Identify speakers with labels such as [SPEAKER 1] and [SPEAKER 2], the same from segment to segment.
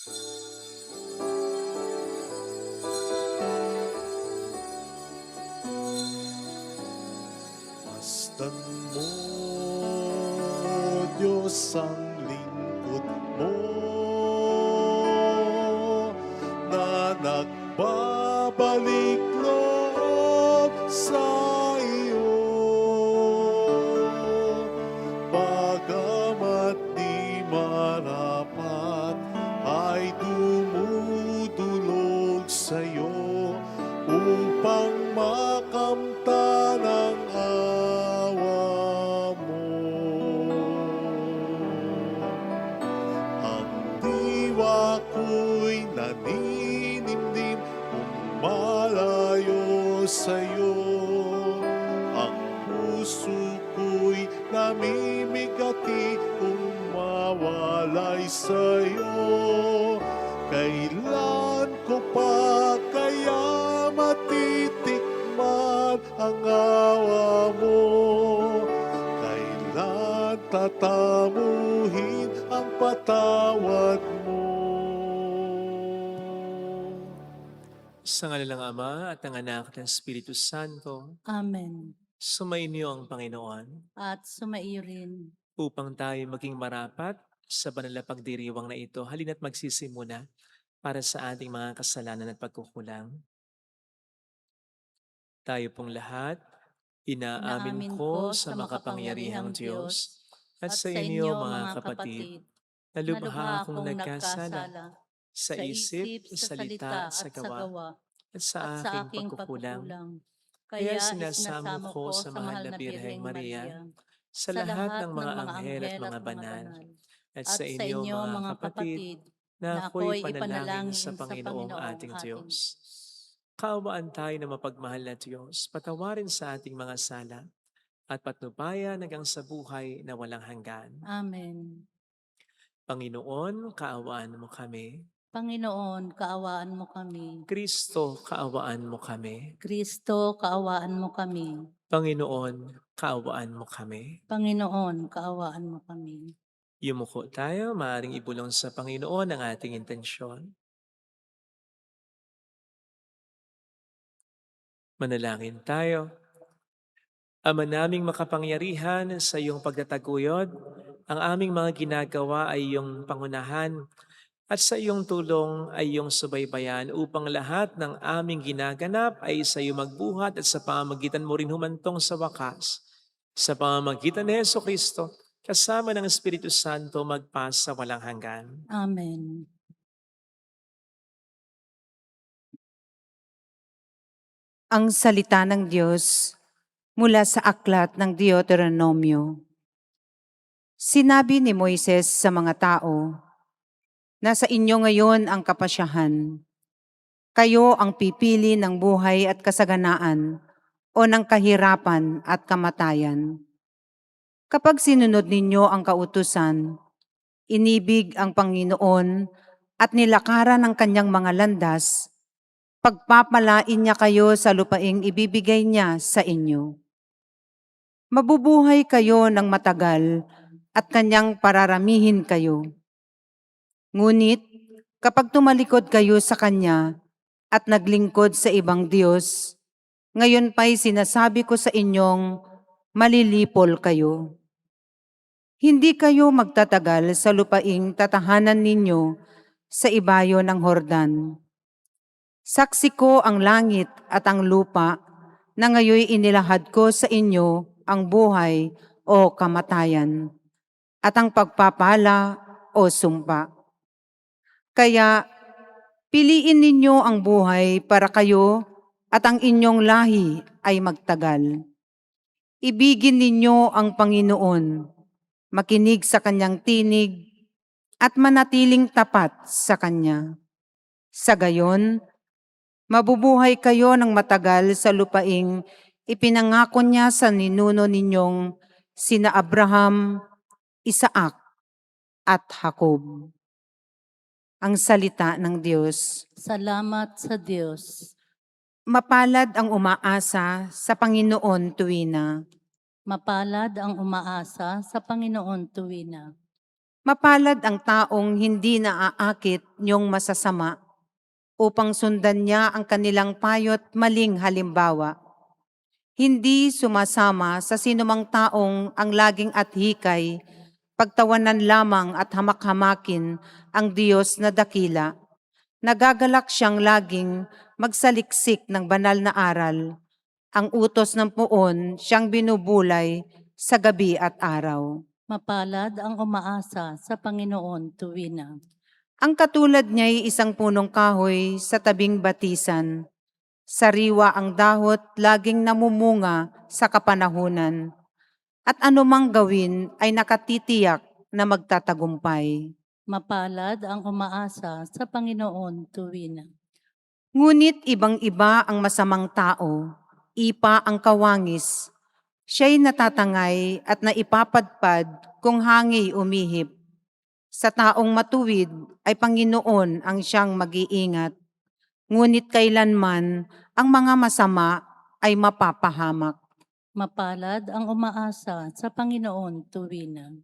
[SPEAKER 1] Masdan mo, Diyos, ang lingkod mo na nagbabalik loob sa iyo. Bagamat di marapat ay dumudulog sa'yo upang makamtan ang awa mo. Ang diwa ko'y naninimdim kung malayo sa'yo. Ang puso ko'y namimigati kung mawalay sa'yo. Kailan ko pa kaya matitikman ang awa mo? Kailan tatamuhin ang patawad mo?
[SPEAKER 2] Sa ngalan ng Ama at ng Anak at ng Espiritu Santo,
[SPEAKER 3] Amen.
[SPEAKER 2] sumainyo ang Panginoon
[SPEAKER 3] At sumaiyo rin.
[SPEAKER 2] upang tayo maging marapat sa banal na pagdiriwang na ito. Halina't magsisimuna para sa ating mga kasalanan at pagkukulang. Tayo pong lahat, inaamin ko sa makapangyarihang Diyos at sa inyo mga kapatid, na lubha akong nagkasala sa isip, sa salita, sa gawa, at sa aking pagkukulang. Kaya sinasamo ko sa mahal na Birheng Maria, sa lahat ng mga anghel at mga banal, at sa inyo mga kapatid, na ako'y panalangin sa Panginoong ating Diyos. Kaawaan tayo na mapagmahal na Diyos, patawarin sa ating mga sala, at patnubayan hanggang sa buhay na walang hanggan.
[SPEAKER 3] Amen.
[SPEAKER 2] Panginoon, kaawaan mo kami.
[SPEAKER 3] Panginoon, kaawaan mo kami.
[SPEAKER 2] Kristo, kaawaan mo kami.
[SPEAKER 3] Kristo, kaawaan mo kami.
[SPEAKER 2] Panginoon, kaawaan mo kami.
[SPEAKER 3] Panginoon, kaawaan mo kami.
[SPEAKER 2] Yumuko tayo, maaaring ibulong sa Panginoon ang ating intensyon. Manalangin tayo. Ama naming makapangyarihan, sa iyong pagtataguyod, ang aming mga ginagawa ay iyong pangunahan at sa iyong tulong ay iyong subaybayan upang lahat ng aming ginaganap ay sa iyo magbuhat at sa pamamagitan mo rin humantong sa wakas. Sa pamamagitan ni Jesucristo, kasama ng Espiritu Santo magpasa walang hanggan.
[SPEAKER 3] Amen.
[SPEAKER 4] Ang salita ng Diyos mula sa aklat ng Deuteronomio. Sinabi ni Moises sa mga tao, "Nasa inyo ngayon ang kapasyahan. Kayo ang pipili ng buhay at kasaganaan o ng kahirapan at kamatayan. Kapag sinunod ninyo ang kautusan, inibig ang Panginoon at nilakaran ng kanyang mga landas, pagpapalain niya kayo sa lupaing ibibigay niya sa inyo. Mabubuhay kayo ng matagal at kanyang pararamihin kayo. Ngunit kapag tumalikod kayo sa kanya at naglingkod sa ibang Diyos, ngayon pa'y sinasabi ko sa inyong malilipol kayo. Hindi kayo magtatagal sa lupaing tatahanan ninyo sa ibayo ng Hordan. Saksi ko ang langit at ang lupa na ngayoy inilahad ko sa inyo ang buhay o kamatayan at ang pagpapala o sumpa. Kaya piliin ninyo ang buhay para kayo at ang inyong lahi ay magtagal. Ibigin ninyo ang Panginoon, makinig sa kanyang tinig at manatiling tapat sa kanya. Sa gayon, mabubuhay kayo ng matagal sa lupaing ipinangako niya sa ninuno ninyong sina Abraham, Isaac at Jacob." Ang salita ng Diyos.
[SPEAKER 3] Salamat sa Diyos.
[SPEAKER 4] Mapalad ang umaasa sa Panginoon tuwina.
[SPEAKER 3] Mapalad ang umaasa sa Panginoon tuwina.
[SPEAKER 4] Mapalad ang taong hindi naaakit niyong masasama upang sundan niya ang kanilang payo't maling halimbawa. Hindi sumasama sa sinumang taong ang laging athikay, pagtawanan lamang at hamak-hamakin ang Diyos na dakila. Nagagalak siyang laging magsaliksik ng banal na aral. Ang utos ng puon siyang binubulay sa gabi at araw.
[SPEAKER 3] Mapalad ang umaasa sa Panginoon tuwina.
[SPEAKER 4] Ang katulad niya'y isang punong kahoy sa tabing batisan. Sariwa ang dahot, laging namumunga sa kapanahunan. At anumang gawin ay nakatitiyak na magtatagumpay.
[SPEAKER 3] Mapalad ang umaasa sa Panginoon tuwina.
[SPEAKER 4] Ngunit ibang-iba ang masamang tao, ipa ang kawangis. Siya'y natatangay at naipapadpad kung hangi umihip. Sa taong matuwid ay Panginoon ang siyang mag-iingat. Ngunit kailanman ang mga masama ay mapapahamak.
[SPEAKER 3] Mapalad ang umaasa sa Panginoon tuwina.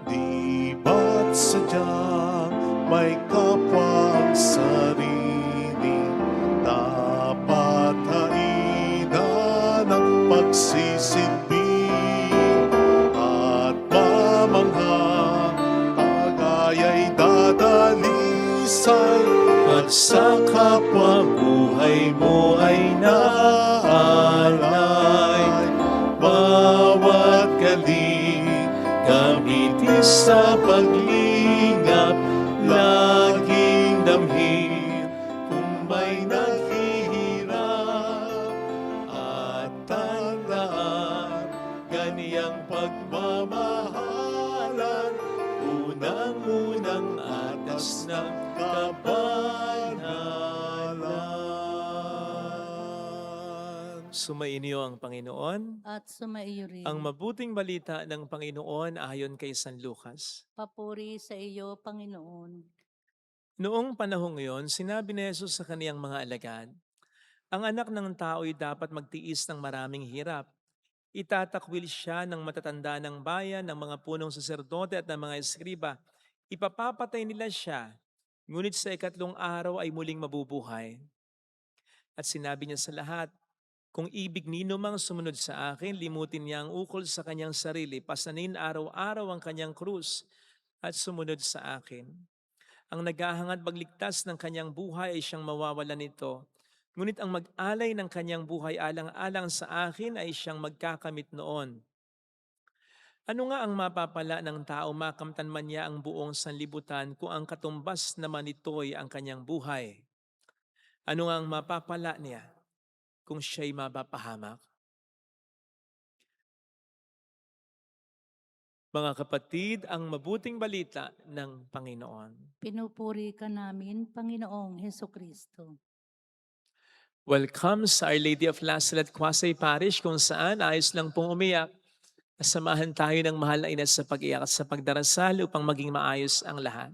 [SPEAKER 1] Di ba't sadyang may kapang sarili, dapat hainan ang pagsisilbi at mamangha, pag-aya'y dadalisay at sa kapwa buhay mo ay naalay. Bawat galing gamitin sa paglingap, laging damhin kung may naghihirap. At tandaan, ganiyang pagmamahalan, unang-unang atas ng kabanalan.
[SPEAKER 2] Sumainyo ang Panginoon.
[SPEAKER 3] At sumaiyo rin.
[SPEAKER 2] Ang mabuting balita ng Panginoon ayon kay San Lucas.
[SPEAKER 3] Papuri sa iyo, Panginoon.
[SPEAKER 2] Noong panahong iyon, sinabi ni Jesus sa kaniyang mga alagad, ang anak ng tao'y dapat magtiis ng maraming hirap. Itatakwil siya ng matatanda ng bayan, ng mga punong saserdote at ng mga eskriba. Ipapapatay nila siya, ngunit sa ikatlong araw ay muling mabubuhay. At sinabi niya sa lahat, kung ibig nino mang sumunod sa akin, limutin niya ang ukol sa kanyang sarili, pasanin araw-araw ang kanyang krus at sumunod sa akin. Ang naghahangad magligtas ng kanyang buhay ay siyang mawawalan nito. Ngunit ang mag-alay ng kanyang buhay alang-alang sa akin ay siyang magkakamit noon. Ano nga ang mapapala ng tao makamtan man niya ang buong sanlibutan kung ang katumbas naman ito'y ang kanyang buhay? Ano nga ang mapapala niya kung siya'y mapapahamak? Mga kapatid, ang mabuting balita ng Panginoon.
[SPEAKER 3] Pinupuri ka namin, Panginoong Heso Kristo.
[SPEAKER 2] Welcome sa Our Lady of Lazaret Quasay Parish kung saan ayos lang pong umiyak. Samahan tayo ng mahal na ina sa pag-iyak at sa pagdarasal upang maging maayos ang lahat.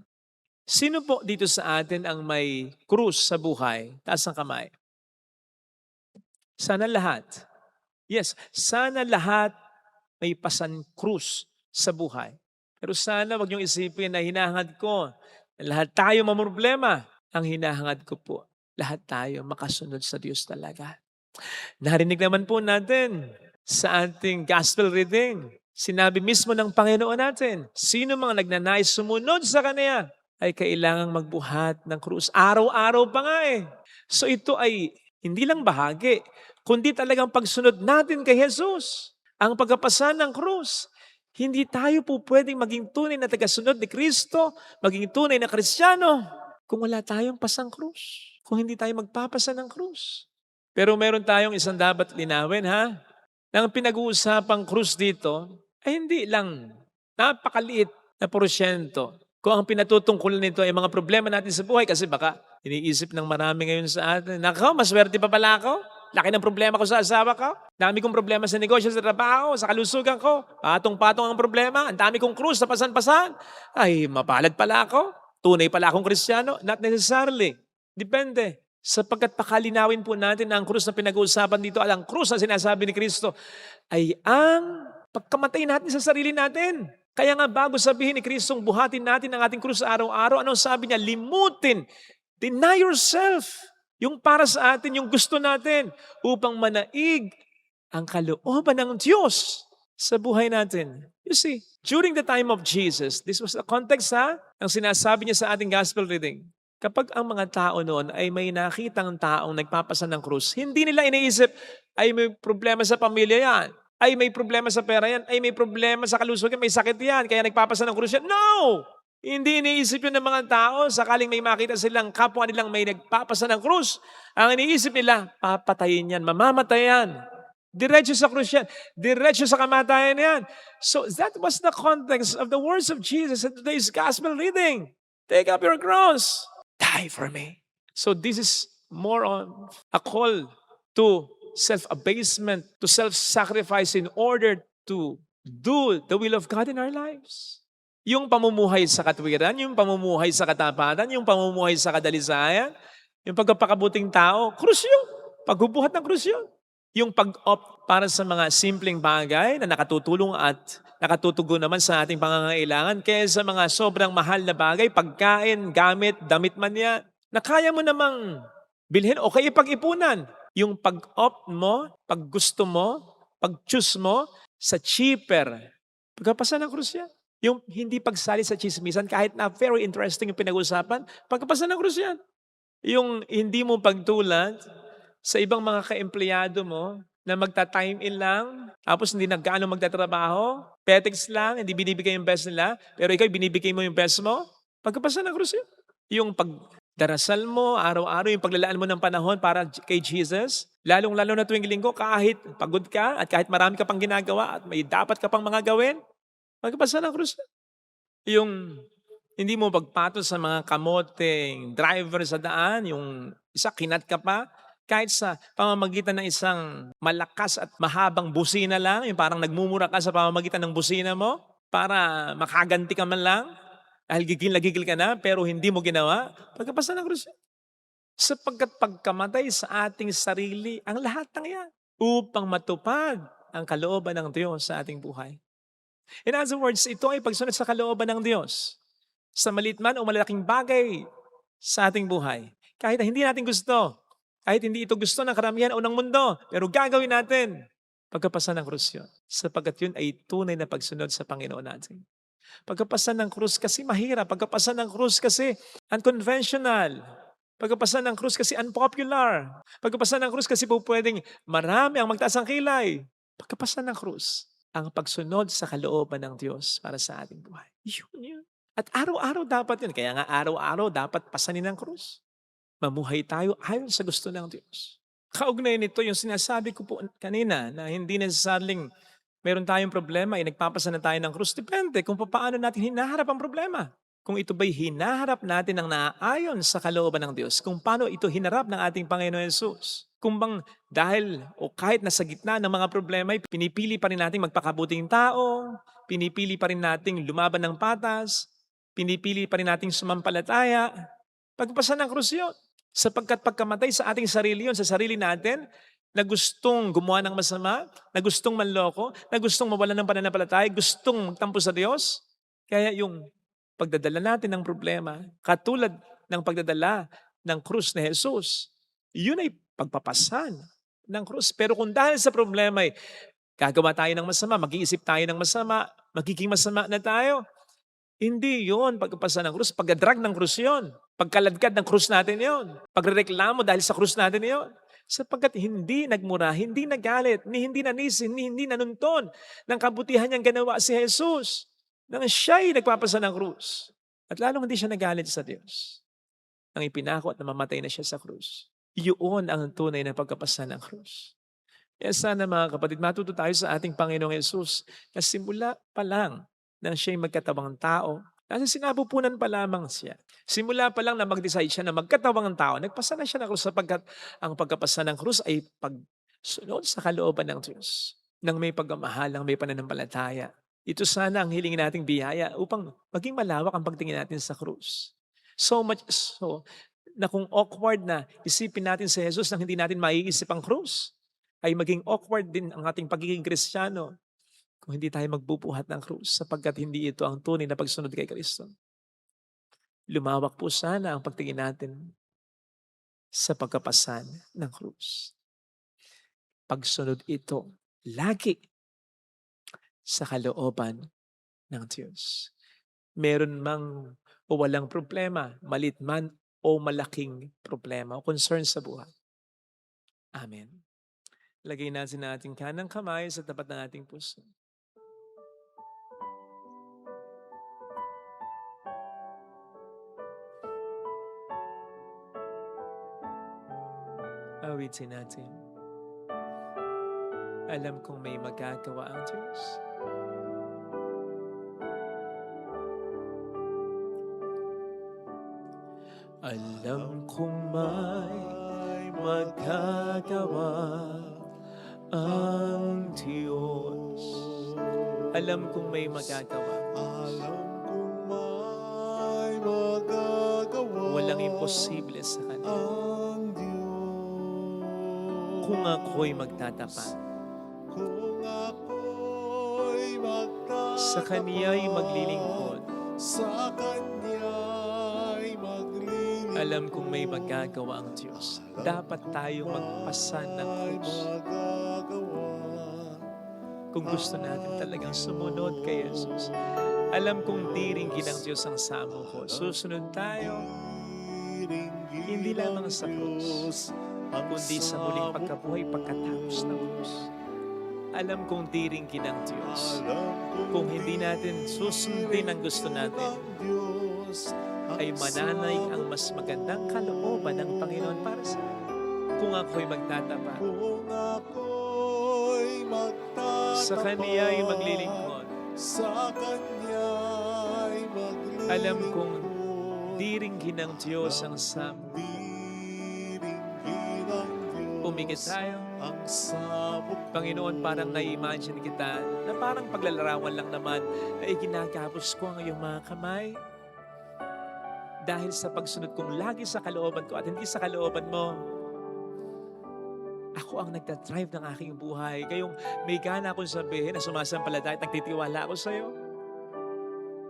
[SPEAKER 2] Sino po dito sa atin ang may krus sa buhay? Taas ang kamay. Sana lahat. Yes, sana lahat may pasan krus sa buhay. Pero sana wag niyong isipin na hinahangad ko na lahat tayo mamroblema. Ang hinahangad ko po, lahat tayo makasunod sa Diyos talaga. Narinig naman po natin sa ating gospel reading, sinabi mismo ng Panginoon natin, sino mga nagnanais sumunod sa Kanya ay kailangang magbuhat ng krus. Araw-araw pa nga eh. So ito ay hindi lang bahagi, kundi talagang pagsunod natin kay Jesus. Ang pagkapasan ng krus. Hindi tayo po pwedeng maging tunay na tagasunod ni Kristo, maging tunay na Kristiyano, kung wala tayong pasang krus. Kung hindi tayo magpapasa ng krus. Pero meron tayong isang dapat linawin, ha? Nang pinag-uusapang krus dito, ay hindi lang napakaliit na porsyento. Kung ang pinatutungkulan nito ay mga problema natin sa buhay, kasi baka iniisip ng marami ngayon sa atin, nako, maswerte pa pala ako. Laki ng problema ko sa asawa ko. Dami kong problema sa negosyo, sa trabaho, sa kalusugan ko. Patong-patong ang problema. Ang dami kong krus sa pasan-pasan. Ay, mapalad pala ako. Tunay pala akong Kristiyano. Not necessarily. Depende. Sapagkat pakalinawin po natin na ang krus na pinag-uusapan dito at ang krus na sinasabi ni Kristo ay ang pagkamatay natin sa sarili natin. Kaya nga bago sabihin ni Kristong buhatin natin ang ating krus araw-araw, anong sabi niya? Limutin, deny yourself. Yung para sa atin, yung gusto natin upang manaig ang kalooban ng Diyos sa buhay natin. You see, during the time of Jesus, this was the context ang sinasabi niya sa ating gospel reading. Kapag ang mga tao noon ay may nakitang taong nagpapasa ng krus, hindi nila iniisip, ay may problema sa pamilya yan, ay may problema sa pera yan, ay may problema sa kalusugan, may sakit yan, kaya nagpapasa ng krus yan. No! Hindi iniisip yun ng mga tao, sakaling may makita silang kapwa nilang may nagpapasa ng krus, ang iniisip nila, papatayin yan, mamamatay yan. Diretso sa krus yan, diretso sa kamatayan yan. So that was the context of the words of Jesus in today's gospel reading. Take up your cross. Die for me. So this is more on a call to self-abasement, to self-sacrifice in order to do the will of God in our lives. Yung pamumuhay sa katwiran, yung pamumuhay sa katapatan, yung pamumuhay sa kadalisayan, yung pagpapakabuting tao, krus yun. Pagbubuhat ng krus yun. Yung pag-opt para sa mga simpleng bagay na nakatutulong at nakatutugon naman sa ating pangangailangan kaysa sa mga sobrang mahal na bagay, pagkain, gamit, damit man yan, na kaya mo namang bilhin o kaya pag-ipunan. Yung pag-opt mo, pag-gusto mo, pag-choose mo sa cheaper. Pagkapasa ng krus yan. Yung hindi pagsali sa chismisan, kahit na very interesting yung pinag-usapan, pagkapasa ng krus yan. Yung hindi mo pagtulad sa ibang mga ka-empleyado mo na magta-time in lang, tapos hindi nagkaano magtatrabaho, petex lang, hindi binibigay yung best nila, pero ikaw binibigay mo yung best mo, pagkapasa ng krus yun. Yung pagdarasal mo, araw-araw, yung paglalaan mo ng panahon para kay Jesus, lalong-lalo na tuwing linggo, kahit pagod ka at kahit marami ka pang ginagawa at may dapat ka pang mga gawin, pagkapasa ng krus yun. Yung hindi mo pagpatos sa mga kamoteng driver sa daan, yung isa kinat ka pa, kahit sa pamamagitan ng isang malakas at mahabang busina lang, yung parang nagmumura ka sa pamamagitan ng busina mo para makaganti ka man lang, dahil gigil na gigil ka na, pero hindi mo ginawa, pagkapasa ng krus. Sapagkat pagkamatay sa ating sarili, ang lahat ng yan, upang matupad ang kalooban ng Diyos sa ating buhay. In other words, ito ay pagsunod sa kalooban ng Diyos. Sa maliit man o malalaking bagay sa ating buhay. Kahit na hindi natin gusto, kahit hindi ito gusto ng karamihan o ng mundo, pero gagawin natin pagkapasa ng krus yun. Sapagkat yun ay tunay na pagsunod sa Panginoon natin. Pagkapasa ng krus kasi mahirap. Pagkapasa ng krus kasi unconventional. Pagkapasa ng krus kasi unpopular. Pagkapasa ng krus kasi po pwedeng marami ang magtaas ang kilay. Pagkapasa ng krus, ang pagsunod sa kalooban ng Diyos para sa ating buhay. Yun. At araw-araw dapat yun. Kaya nga araw-araw dapat pasanin ng krus. Mamuhay tayo ayon sa gusto ng Diyos. Kaugnay nito yung sinasabi ko po kanina na hindi necessarily meron tayong problema, nagpapasa na tayo ng krus. Depende kung paano natin hinaharap ang problema. Kung ito ba'y hinaharap natin ng naaayon sa kalooban ng Diyos. Kung paano ito hinarap ng ating Panginoon Yesus. Kung bang dahil o kahit nasa gitna ng mga problema, pinipili pa rin natin magpakabuting tao, pinipili pa rin natin lumaban ng patas, pinipili pa rin natin sumampalataya, pagpasa ng krus yun. Sapagkat pagkamatay sa ating sarili yun, sa sarili natin, na gustong gumawa ng masama, na gustong manloko, na gustong mawalan ng pananampalataya, gustong magtampo sa Diyos. Kaya yung pagdadala natin ng problema, katulad ng pagdadala ng krus ni Jesus, yun ay pagpapasan ng krus. Pero kung dahil sa problema ay gagawa tayo ng masama, mag-iisip tayo ng masama, magiging masama na tayo, hindi yun pagpapasa ng krus, pagdadrag ng krus yun. Pagkaladkad ng krus natin yon. Pagrereklamo dahil sa krus natin yon. Sapagkat hindi nagmura, hindi nagalit, hindi nanisin, hindi nanunton ng kabutihan niyang ginawa si Jesus. Nang siya'y nagpapasa ng krus. At lalong hindi siya nagalit sa Diyos. Nang ipinako at namamatay na siya sa krus. Iyon ang tunay na pagkapasa ng krus. Kaya sana mga kapatid, matuto tayo sa ating Panginoong Jesus na simula pa lang nang siya'y magkatawang tao, nasa sinapupunan pa lamang siya. Simula pa lang na mag-decide siya na magkatawang tao, nagpasa na siya ng krus sapagkat ang pagkapasa ng krus ay pagsunod sa kalooban ng Diyos. Nang may pagmamahal, nang may pananampalataya. Ito sana ang hilingin nating biyaya upang maging malawak ang pagtingin natin sa krus. So much so na kung awkward na isipin natin si Jesus nang hindi natin maiisip ang krus, ay maging awkward din ang ating pagiging Kristiyano kung hindi tayo magbubuhat ng krus sapagkat hindi ito ang tunay na pagsunod kay Kristo. Lumawak po sana ang pagtingin natin sa pagkapasan ng krus. Pagsunod ito lagi sa kalooban ng Diyos. Meron mang o walang problema, malit man o malaking problema o concern sa buhay. Amen. Lagay natin ang ating kanang kamay sa tapat ng ating puso. Awitin natin. Alam kong may magagawa ang Diyos. Alam kong may magagawa ang Diyos. Alam kong may magagawa.
[SPEAKER 1] Alam kong may magagawa
[SPEAKER 2] Walang imposible sa Kanya.
[SPEAKER 1] ang Diyos.
[SPEAKER 2] Kung ako'y magtatapat,
[SPEAKER 1] Kung ako'y
[SPEAKER 2] sa Kaniya'y maglilingkod,
[SPEAKER 1] sa Kanya'y maglilingkod,
[SPEAKER 2] alam kong may magagawa ang Diyos. Dapat tayong magpasan ng krus.
[SPEAKER 1] magagawa.
[SPEAKER 2] Kung gusto natin talagang sumunod kay Jesus, alam kong diringgin ng Diyos ang samo ko. Susunod tayo, hindi lamang sa krus, kundi sa muling pagkabuhay pagkatapos ng krus. Alam kong diringgin ng Diyos. Kung hindi natin susundin ang gusto natin, ay mananay ang mas magandang kalooban ng Panginoon para sa atin. Kung ako'y magtatapat,
[SPEAKER 1] Kung ako'y magtatapat,
[SPEAKER 2] sa Kaniya'y maglilingkod,
[SPEAKER 1] sa Kanya'y maglilingkod,
[SPEAKER 2] alam kong diringgin ng Diyos ang samo.
[SPEAKER 1] diringgin ng Diyos
[SPEAKER 2] Umigit tayo.
[SPEAKER 1] ang sabog.
[SPEAKER 2] Panginoon, parang na-imagine kita na parang paglalarawan lang naman na iginagapos ko ang iyong mga kamay. Dahil sa pagsunod kong lagi sa kalooban ko at hindi sa kalooban mo, ako ang nagdadrive ng aking buhay. Kayong may gana akong sabihin na sumasampalataya at nagtitiwala ako sa iyo.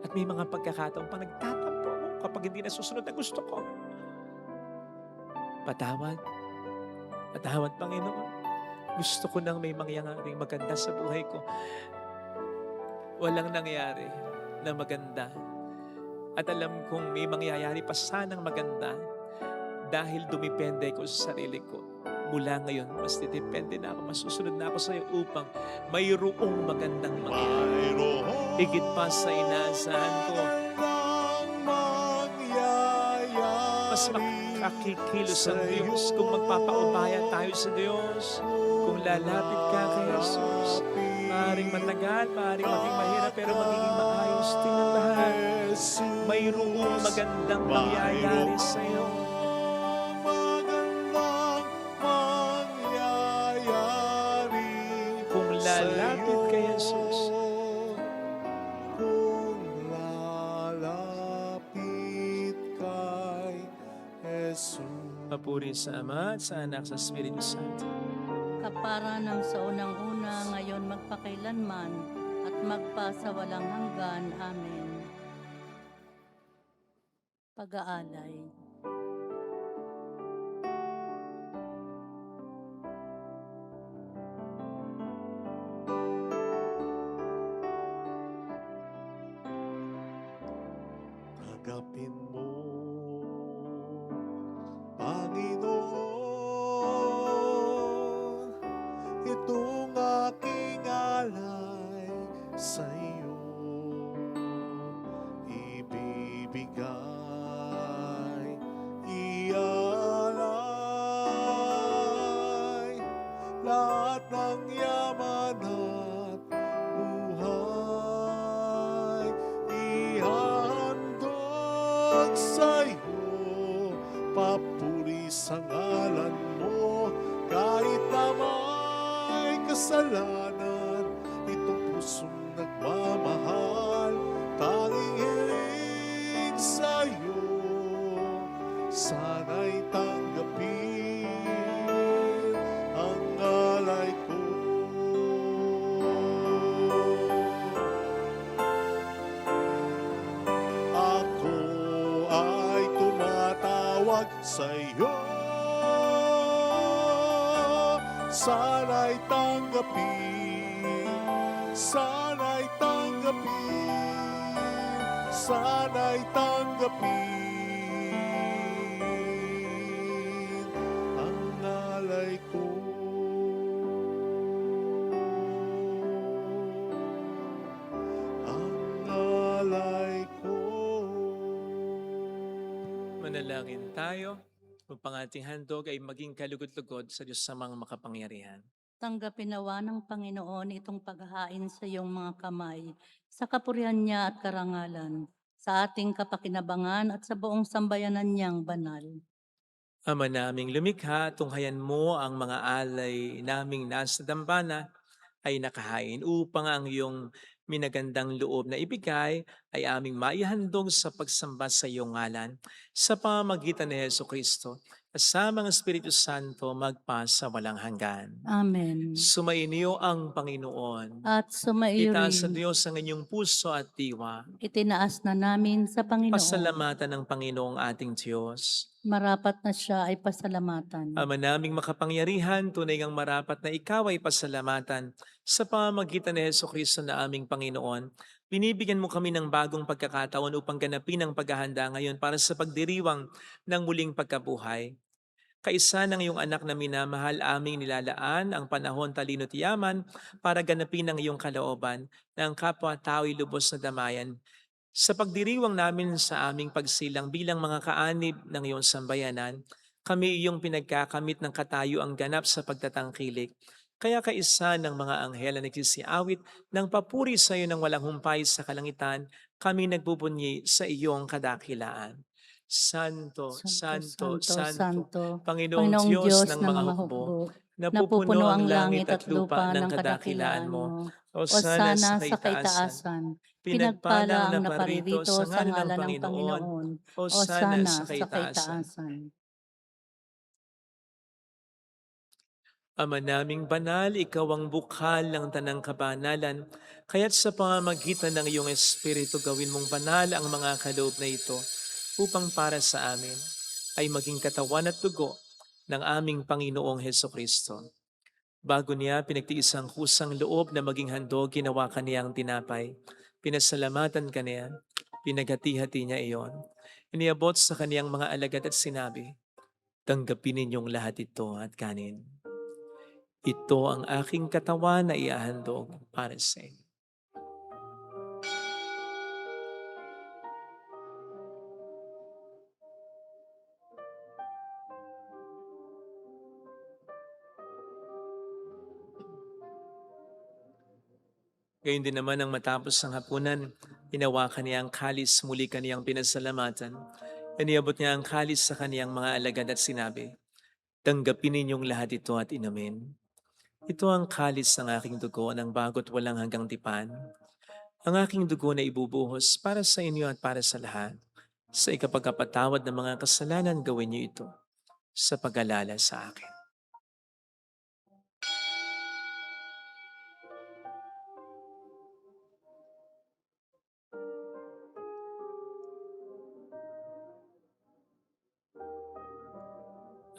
[SPEAKER 2] At may mga pagkakataon pa nagtatampo ako kapag hindi nasusunod na gusto ko. Patawad. Patawad, Panginoon. Gusto ko nang may mangyayaring maganda sa buhay ko. Walang nangyari na maganda. At alam kong may mangyayari pa sanang maganda dahil dumipende ko sa sarili ko. Mula ngayon, mas didepende na ako, masusunod na ako sa iyo upang mayroong magandang mangyayari. Higit pa sa inaasahan ko, mas makakikilos ang Diyos kung magpapaubaya tayo sa Diyos. Kung lalapit ka kay Jesus, maaaring matagal, maaaring maging mahirap, pero magiging maayos din ang lahat. Mayroong magandang mangyayari sa iyo. Kung lalapit kay Jesus,
[SPEAKER 1] Kung lalapit kay Jesus.
[SPEAKER 2] papuri sa Ama at sa Anak sa Espiritu Santo.
[SPEAKER 3] Kapara ng sa unang-una, ngayon magpakailanman, at magpasawalang hanggan. Amen. Pag-aalay.
[SPEAKER 1] Tanggapin mo, Panginoon, itong aking alay sa iyo. Ibibigay, ialay, lahat ng yaman at buhay. Ihandog sa iyo, papuri sa ngalan mo, kahit na may kasalanan, itong pusong nagmamahal, tanging hiling sa iyo, sana'y tanggapin ang alay ko. Ako ay tumatawag sa iyo, sana'y tanggapin, sana'y tanggapin, sana'y tanggapin ang alay ko. Ang alay ko.
[SPEAKER 2] Manalangin tayo upang ating handog ay maging kalugod-lugod sa Diyos sa mga makapangyarihan.
[SPEAKER 3] Tanggapin nawa ng Panginoon itong paghahain sa iyong mga kamay, sa kapurihan niya at karangalan, sa ating kapakinabangan at sa buong sambayanan niyang banal.
[SPEAKER 2] Ama naming lumikha, tunghayan mo ang mga alay naming nasa dambana ay nakahain upang ang iyong minagandang loob na ibigay ay aming maihandog sa pagsamba sa iyong ngalan sa pamamagitan ni Hesu Kristo kasama ng Espiritu Santo magpa sa walang hanggan.
[SPEAKER 3] Amen.
[SPEAKER 2] Sumainyo ang Panginoon.
[SPEAKER 3] At sumaiyo
[SPEAKER 2] Itaas sa
[SPEAKER 3] rin,
[SPEAKER 2] Diyos ang inyong puso at diwa.
[SPEAKER 3] itinaas na namin sa Panginoon.
[SPEAKER 2] Pasalamatan ng Panginoong ating Diyos.
[SPEAKER 3] Marapat na siya ay pasalamatan.
[SPEAKER 2] Ama naming makapangyarihan, tunay ngang marapat na ikaw ay pasalamatan sa pamamagitan ni Hesu Kristo na aming Panginoon. Binibigyan mo kami ng bagong pagkakataon upang ganapin ang paghahanda ngayon para sa pagdiriwang ng muling pagkabuhay. Kaisa ng iyong anak na minamahal, aming nilalaan ang panahon, talino't yaman para ganapin ang iyong kalooban na ang kapwa-tao'y lubos na damayan. Sa pagdiriwang namin sa aming pagsilang bilang mga kaanib ng iyong sambayanan, kami iyong pinagkakamit ng katayuang ganap sa pagtatangkilik. Kaya kaisa ng mga anghel na nagsisiawit ng papuri sa iyo ng walang humpay sa kalangitan, kami nagbubunyi sa iyong kadakilaan. Santo, Santo, Santo, Panginoong Diyos ng mga hukbo, napupuno ang langit at lupa ng kadakilaan mo. Hosana sa kaitaasan. Pinagpala ang naparirito sa ngalan ng Panginoon. Hosana sa kaitaasan. Ama naming banal, ikaw ang bukal ng tanang kabanalan, kaya't sa pamamagitan ng iyong Espiritu gawin mong banal ang mga kaloob na ito, upang para sa amin ay maging katawan at dugo ng aming Panginoong Heso Kristo. Bago niya pinagtiis ang kusang loob na maging handog, ginawa kaniya ang tinapay. Pinasalamatan kaniya, pinaghati-hati niya iyon. Iniabot sa kaniyang mga alagad at sinabi, tanggapin ninyong lahat ito at kanin. Ito ang aking katawan na iahandog para sa inyo. Gayun din naman ang matapos ng hapunan, hinawakan niya ang kalis, muli kaniyang pinasalamatan. Iniabot niya ang kalis sa kaniyang mga alagad at sinabi, tanggapin ninyong lahat ito at inumin. Ito ang kalis ng aking dugo ng bago't walang hanggang tipan. Ang aking dugo na ibubuhos para sa inyo at para sa lahat. Sa ikapagkapatawad ng mga kasalanan, gawin niyo ito sa pag-alala sa akin.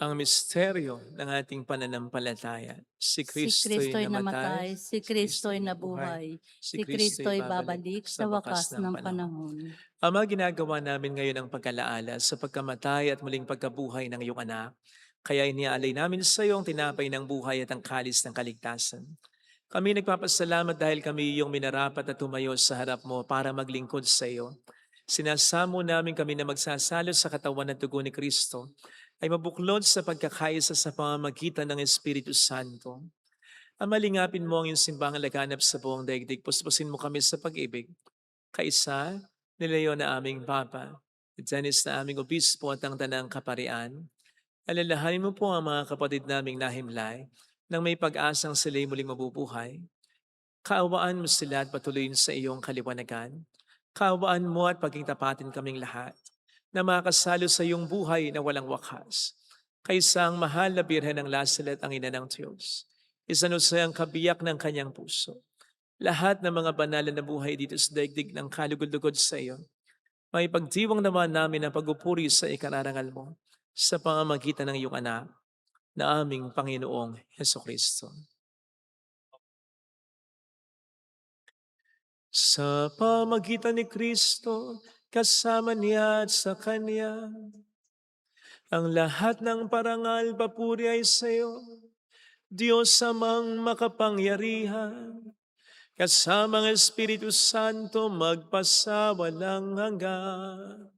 [SPEAKER 2] Ang misteryo ng ating pananampalataya. Si Kristo'y namatay,
[SPEAKER 3] si Kristo'y nabuhay, si Kristo'y babalik sa wakas ng panahon.
[SPEAKER 2] Ama, ginagawa namin ngayon ang pagkalaala sa pagkamatay at muling pagkabuhay ng iyong anak. Kaya iniaalay namin sa iyo ang tinapay ng buhay at ang kalis ng kaligtasan. Kami nagpapasalamat dahil kami iyong minarapat at tumayo sa harap mo para maglingkod sa iyo. Sinasamo namin kami na magsasalo sa katawan at dugo ni Kristo ay mabuklod sa pagkakaisa sa pamamagitan ng Espiritu Santo. Amalingapin mo ang iyong simbahang laganap sa buong daigdig. Puspusin mo kami sa pag-ibig. Kaisa, nilayo na aming Papa, Janis na aming Obispo at ang Tanang Kaparian. Alalahanin mo po ang mga kapatid naming nahimlay nang may pag-asang sila'y muling mabubuhay. Kaawaan mo sila at patuloyin sa iyong kaliwanagan. Kaawaan mo at paging tapatin kaming lahat. na makasalo sa iyong buhay na walang wakas. Kaysa ang mahal na Birhen ng Lasalet, ang ina ng Diyos. Isanusay ang kabiyak ng kanyang puso. Lahat ng mga banal na buhay dito sa daigdig ng kalugod-lugod sa iyo. May pagdiwang naman namin ang pagupuri sa ikararangal mo sa pamamagitan ng iyong anak na aming Panginoong Hesukristo. Sa pamagitan ni Kristo, kasama niya at sa Kanya, ang lahat ng parangal papuri ay sa iyo, Diyos amang makapangyarihan, kasama ang Espiritu Santo magpasawalang hanggan.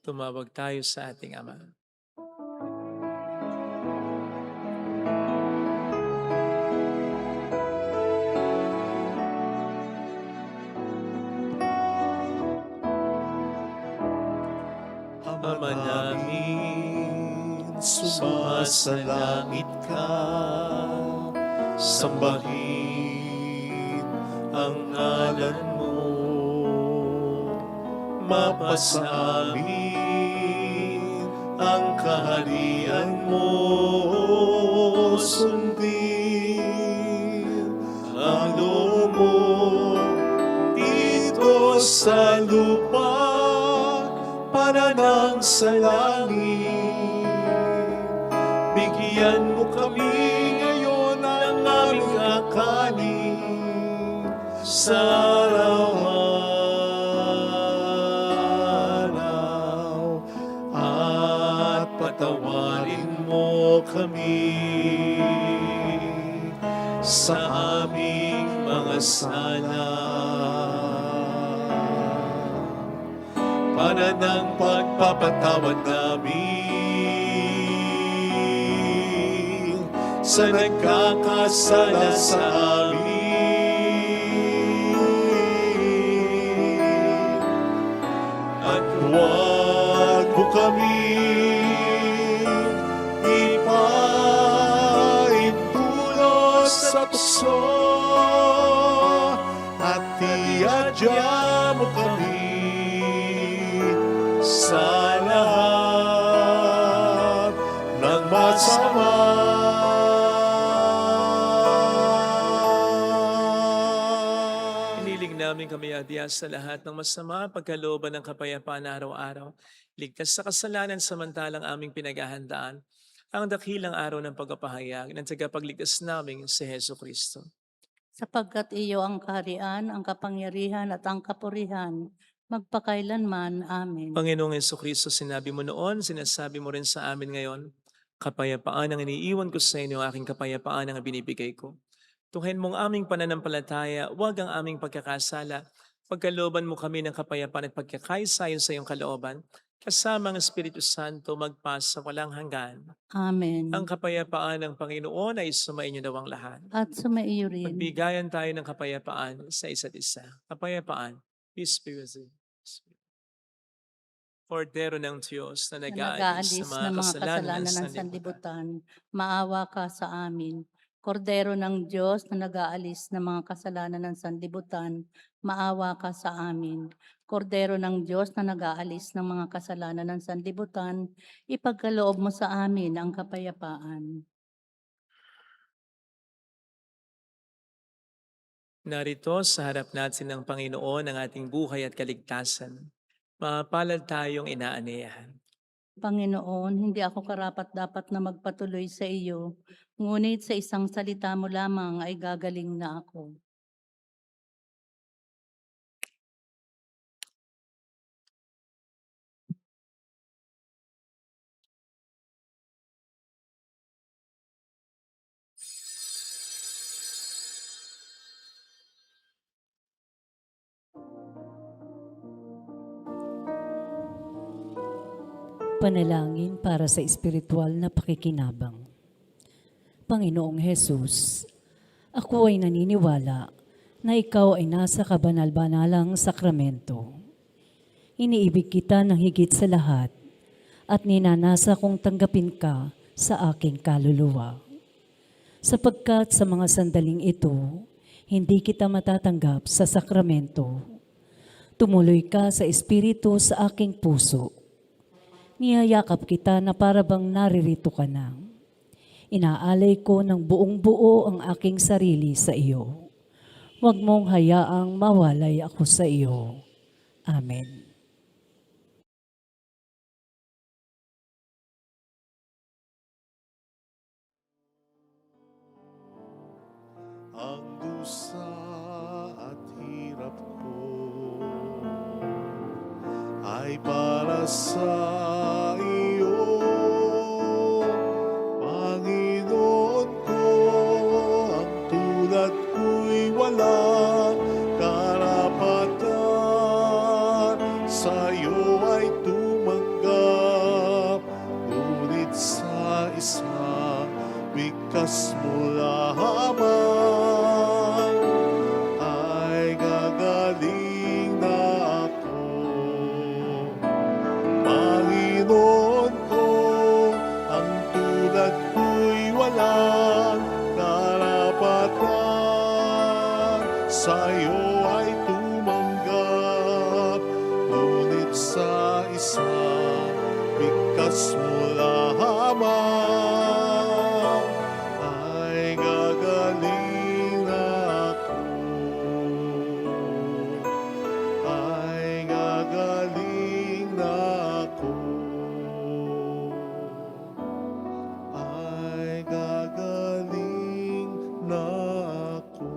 [SPEAKER 2] Tumawag tayo sa ating Ama. Ama namin,
[SPEAKER 1] sumasalangit ka, sambahin ang ngalan mo, mapasa amin ang kaharian mo, sundin ang loob mo dito sa lupa para nang sa langit. Bigyan mo kami ngayon ng aming kakanin sa araw-araw, at patawarin mo kami sa aming mga sala, para ng pagpapatawad namin sa nagkakasala sa amin. At huwag mo kami ipaintulot sa tukso, at iadya mo kami sa lahat ng masama.
[SPEAKER 2] Hiniling namin kami adya sa lahat ng masama, pagkalooban ng kapayapaan araw-araw, ligtas sa kasalanan samantalang aming pinaghahandaan ang dakilang araw ng pagpapahayag ng tagapagligtas naming si Hesu Kristo.
[SPEAKER 3] Sapagkat iyo ang kaharian, ang kapangyarihan at ang kapurihan, magpakailanman. Amen.
[SPEAKER 2] Panginoong Jesucristo, sinabi mo noon, sinasabi mo rin sa amin ngayon, kapayapaan ang iniiwan ko sa inyo, aking kapayapaan ang binibigay ko. Tuhin mong aming pananampalataya, huwag ang aming pagkakasala. Pagkalooban mo kami ng kapayapaan at pagkakaisayon sa iyong kalooban, kasama ang Espiritu Santo magpasa walang hanggan.
[SPEAKER 3] Amen.
[SPEAKER 2] Ang kapayapaan ng Panginoon ay sumainyo daw ang lahat.
[SPEAKER 3] At sumaiyo rin.
[SPEAKER 2] Magbigayan tayo ng kapayapaan sa isa't isa. Kapayapaan, peace be with you. Kordero ng Diyos na nag-aalis
[SPEAKER 3] Nag-aalis
[SPEAKER 2] sa mga kasalanan ng sanlibutan.
[SPEAKER 3] sanlibutan, maawa ka sa amin. Kordero ng Diyos na nag-aalis ng mga kasalanan ng sanlibutan, maawa ka sa amin. Kordero ng Diyos na nag-aalis ng mga kasalanan ng sanlibutan, ipagkaloob mo sa amin ang kapayapaan.
[SPEAKER 2] Narito sa harap natin ng Panginoon ang ating buhay at kaligtasan. Mapalad tayong inaaniyahan.
[SPEAKER 3] Panginoon, hindi ako karapat-dapat na magpatuloy sa iyo, ngunit sa isang salita mo lamang ay gagaling na ako.
[SPEAKER 5] Panalangin para sa espiritual na pakikinabang. Panginoong Hesus, ako ay naniniwala na ikaw ay nasa kabanal-banalang sakramento. Iniibig kita ng higit sa lahat at ninanasa kong tanggapin ka sa aking kaluluwa. Sapagkat sa mga sandaling ito, hindi kita matatanggap sa sakramento. Tumuloy ka sa Espiritu sa aking puso. Niyayakap kita na parabang naririto ka na. Inaalay ko ng buong buo ang aking sarili sa iyo. Huwag mong hayaang mawalay ako sa iyo. Amen.
[SPEAKER 1] Ang dusa at hirap ko ay para sa iyo, Panginoon ko. Ang tulad ko'y walang karapatan, sa'yo ay tumanggap, ngunit sa isang bigkas mo lamang ay gagaling na ako. Panginoon ko, ang tulad ko'y walang karapatan, sa'yo ay tumanggap, ngunit sa isang bigkas mo lamang ay gagaling na ako. Ay gagaling na ako. Ay gagaling na ako.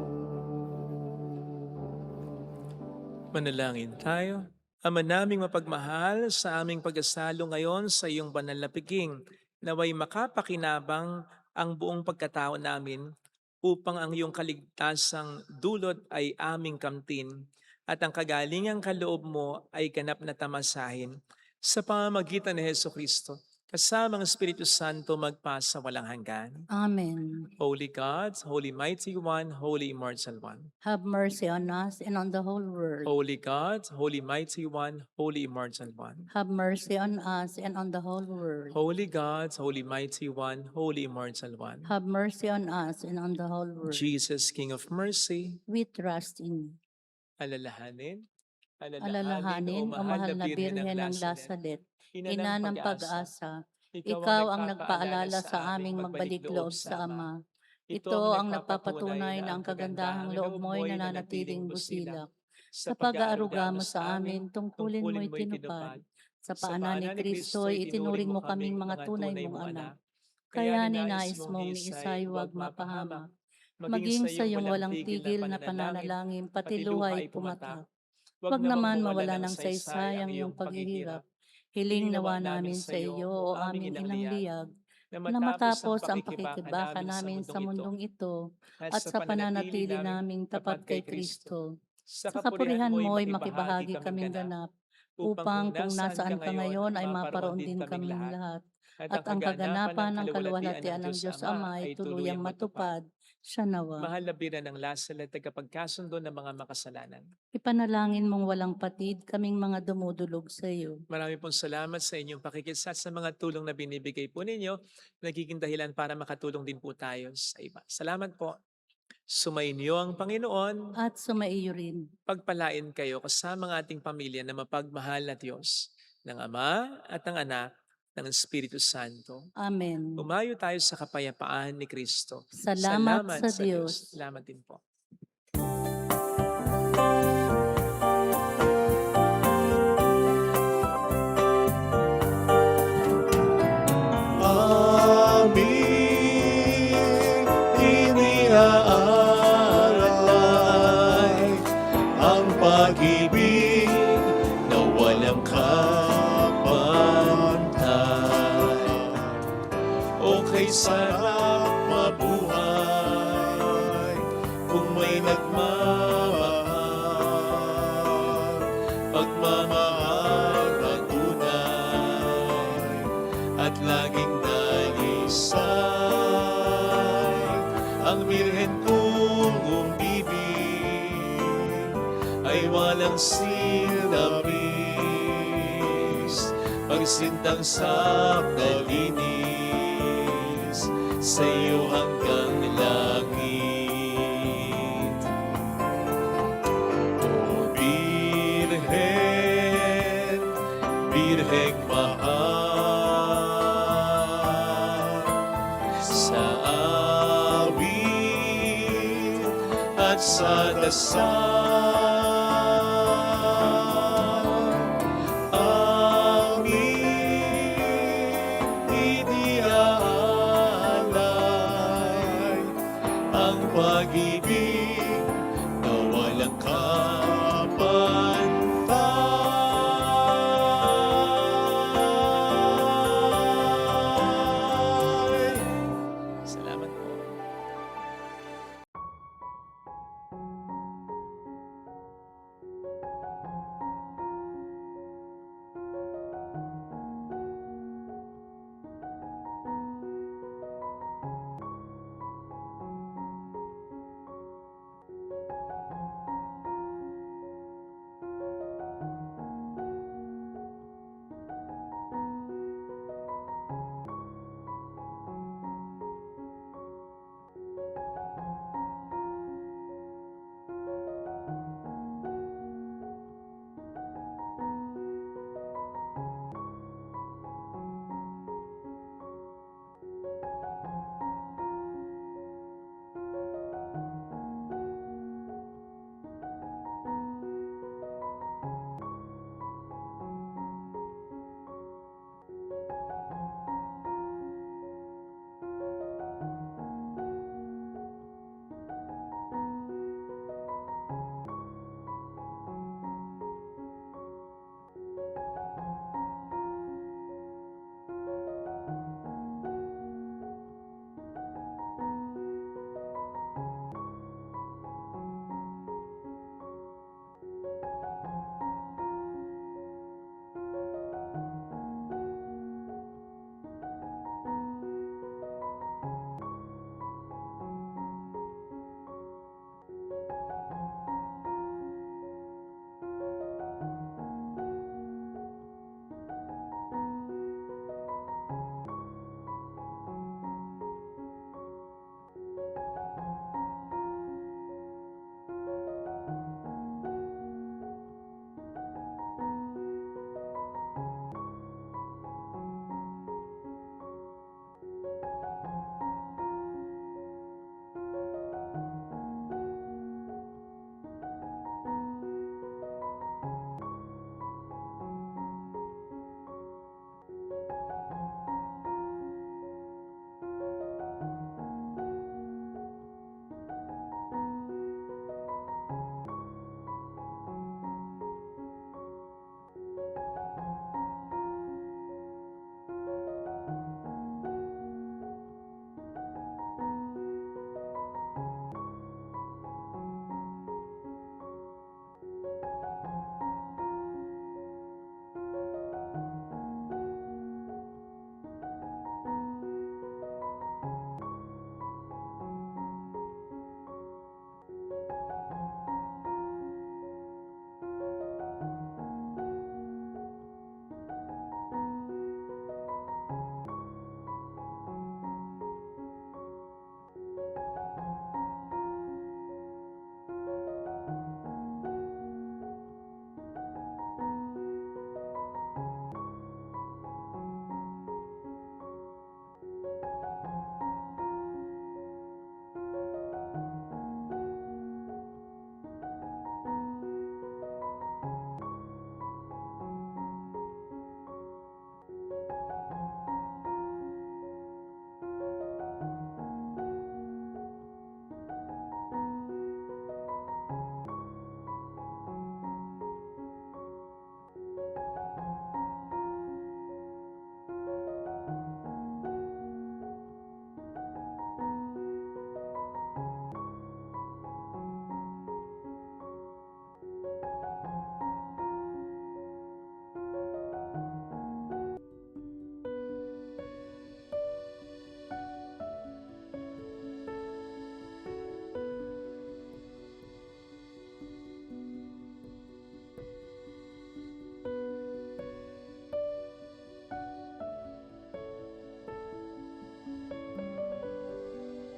[SPEAKER 2] Manalangin tayo. Ama naming mapagmahal, sa aming pagkasalo ngayon sa iyong banal na piging, naway makapakinabang ang buong pagkatao namin upang ang iyong kaligtasang dulot ay aming kamtin at ang kagalingang kaloob mo ay ganap na tamasahin sa pamamagitan ni Jesucristo kasama ang Espiritu Santo magpasa walang hanggan.
[SPEAKER 3] Amen.
[SPEAKER 2] Holy God, Holy Mighty One, Holy Immortal One.
[SPEAKER 3] Have mercy on us and on the whole world.
[SPEAKER 2] Holy God, Holy Mighty One, Holy Immortal One.
[SPEAKER 3] Have mercy on us and on the whole world.
[SPEAKER 2] Holy God, Holy Mighty One, Holy Immortal One.
[SPEAKER 3] Have mercy on us and on the whole world.
[SPEAKER 2] Jesus, King of Mercy,
[SPEAKER 3] We trust in you.
[SPEAKER 2] alalahanin,
[SPEAKER 3] Alalahanin, o mahal na Birhen ng Lazaret, ina ng pag-asa, ikaw ang nagpaalala sa aming magbalik loob sa Ama. Ito ang nagpapatunay na ang kagandahang loob mo'y nananatiling busilak. Sa pag-aaruga mo sa amin, tungkulin mo'y tinupad. Sa paanan ni Kristo'y itinuring mo kaming mga tunay mong anak. Kaya ninais mong ni Isay huwag mapahamak. Maging sa iyong walang tigil na pananalangin, pati luhay pumatak. Huwag naman mawala ng saysay ang iyong paghihirap. Hiling nawa namin sa iyo o aming inang liyag, na matapos ang pakikibaka namin sa mundong ito at sa pananatili naming tapat kay Kristo. Sa kapurihan mo'y makibahagi kaming ganap, upang kung nasaan ka ngayon ay maparoon din kaming lahat. At ang kaganapan ng kaluwalhatian ng Diyos Ama ay tuluyang matupad, siya nawa.
[SPEAKER 2] mahal na Birhen ng Lazaret, tagapagkasundo ng mga makasalanan.
[SPEAKER 3] Ipanalangin mong walang patid kaming mga dumudulog sa iyo.
[SPEAKER 2] Marami pong salamat sa inyong pakikisat sa mga tulong na binibigay po ninyo. Nagiging dahilan para makatulong din po tayo sa iba. Salamat po. Sumainyo ang Panginoon.
[SPEAKER 3] At sumaiyo rin.
[SPEAKER 2] Pagpalain kayo kasama ng ating pamilya na mapagmahal na Diyos, ng Ama at ng Anak, ng Espiritu Santo.
[SPEAKER 3] Amen.
[SPEAKER 2] Umayo tayo sa kapayapaan ni Kristo.
[SPEAKER 3] Salamat sa Diyos.
[SPEAKER 2] Salamat din po.
[SPEAKER 1] Aming iniaalay ang pag-ibig na walang kapantay. Okay, sarap mabuhay kung may nagmamahal. Pagmamahal na tunay at laging dalisay. Ang Birhen kong umibig sinamis, pagsintang sa kalinis, sa iyo hanggang langit. O Birhen, Birheng mahal, sa awit at sa dasal,